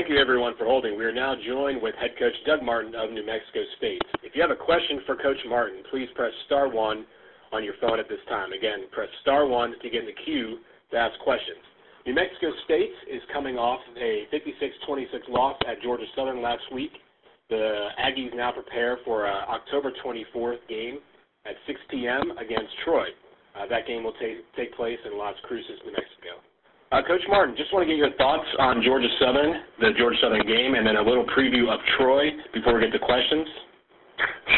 Thank you, everyone, for holding. We are now joined with head coach Doug Martin of New Mexico State. If you have a question for Coach Martin, please press *1 on your phone at this time. Again, press *1 to get in the queue to ask questions. New Mexico State is coming off a 56-26 loss at Georgia Southern last week. The Aggies now prepare for an October 24th game at 6 p.m. against Troy. That game will take place in Las Cruces, New Mexico. Coach Martin, just want to get your thoughts on Georgia Southern, the Georgia Southern game, and then a little preview of Troy before we get to questions.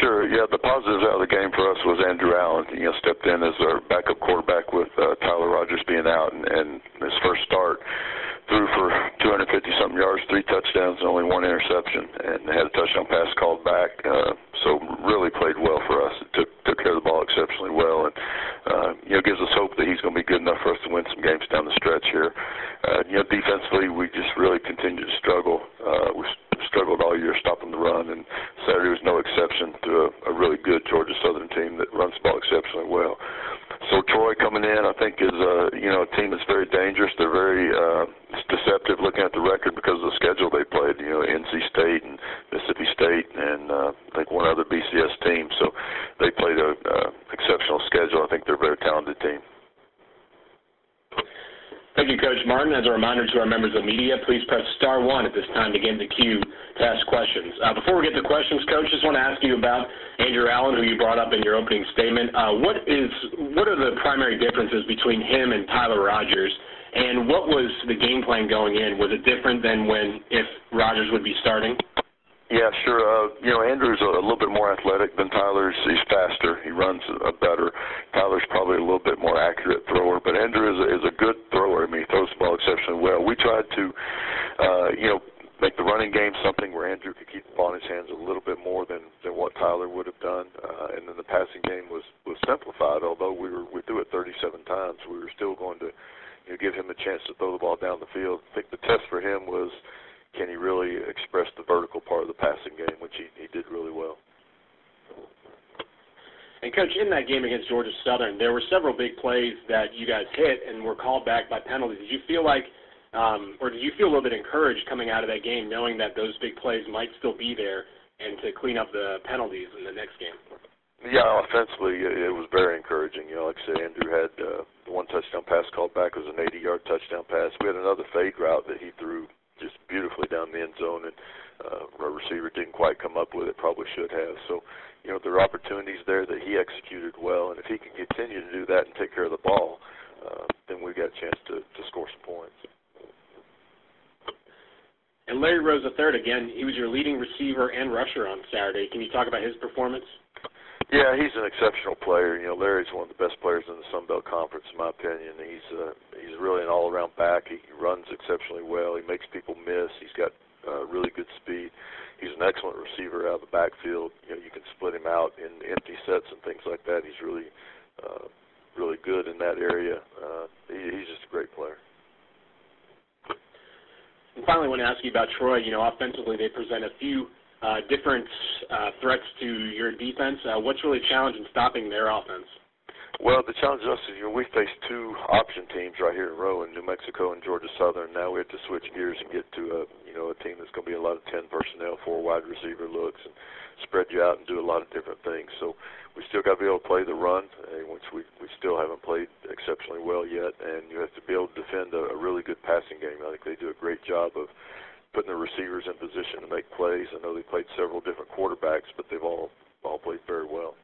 Sure. Yeah, the positives out of the game for us was Andrew Allen. Stepped in as our backup quarterback with Tyler Rogers being out, and his first start threw for 250-something yards, 3 touchdowns, and only 1 interception, and had a touchdown pass called back. So really played well for us. Took care of the ball exceptionally well, and gives us hope that he's going to be good enough for us to win some games down the stretch here. Defensively, we just really continue to struggle. We struggled all year stopping the run, and Saturday was no exception to a really good Georgia Southern team that runs the ball exceptionally well. So Troy coming in, I think, is a team that's very dangerous. They're very deceptive looking at the record because of the schedule they played. NC State and Mississippi State, and I think one other BCS team. So they played a exceptional schedule. I think they're a very talented team. Thank you, Coach Martin. As a reminder to our members of the media, please press *1 at this time to get in the queue to ask questions. Before we get to questions, Coach, just want to ask you about Andrew Allen, who you brought up in your opening statement. What are the primary differences between him and Tyler Rogers, and what was the game plan going in? Was it different than if Rogers would be starting? Yeah, sure. Andrew's a little bit more athletic than Tyler. He's faster. He runs better. Tyler's probably a little bit more accurate thrower, but Andrew is a good thrower. I mean, he throws the ball exceptionally well. We tried to, make the running game something where Andrew could keep the ball in his hands a little bit more than what Tyler would have done, and then the passing game was simplified. Although we threw it 37 times, we were still going to give him a chance to throw the ball down the field. I think the test for him was, can he really express the vertical part of the passing game, which he did really well. And, Coach, in that game against Georgia Southern, there were several big plays that you guys hit and were called back by penalties. Did you feel like, or did you feel a little bit encouraged coming out of that game, knowing that those big plays might still be there and to clean up the penalties in the next game? Yeah, offensively, it was very encouraging. Like I said, Andrew had the 1 touchdown pass called back. It was an 80-yard touchdown pass. We had another fade route that he threw just beautifully down the end zone, and our receiver didn't quite come up with it, probably should have. So, there are opportunities there that he executed well, and if he can continue to do that and take care of the ball, then we've got a chance to score some points. And Larry Rose III, again, he was your leading receiver and rusher on Saturday. Can you talk about his performance? Yeah, he's an exceptional player. Larry's one of the best players in the Sun Belt Conference, in my opinion. He's really an all-around back. He runs exceptionally well. He makes people miss. He's got really good speed. He's an excellent receiver out of the backfield. You can split him out in empty sets and things like that. He's really good in that area. He's just a great player. And finally, I want to ask you about Troy. Offensively, they present a few different threats to your defense. What's really challenging stopping their offense? Well, the challenge to us is, we faced 2 option teams right here in a row in New Mexico and Georgia Southern. Now we have to switch gears and get to a team that's going to be a lot of 10 personnel, 4 wide receiver looks, and spread you out and do a lot of different things. So we still got to be able to play the run, which we still haven't played exceptionally well yet, and you have to be able to defend a really good passing game. I think they do a great job of putting the receivers in position to make plays. I know they played several different quarterbacks, but they've all played very well.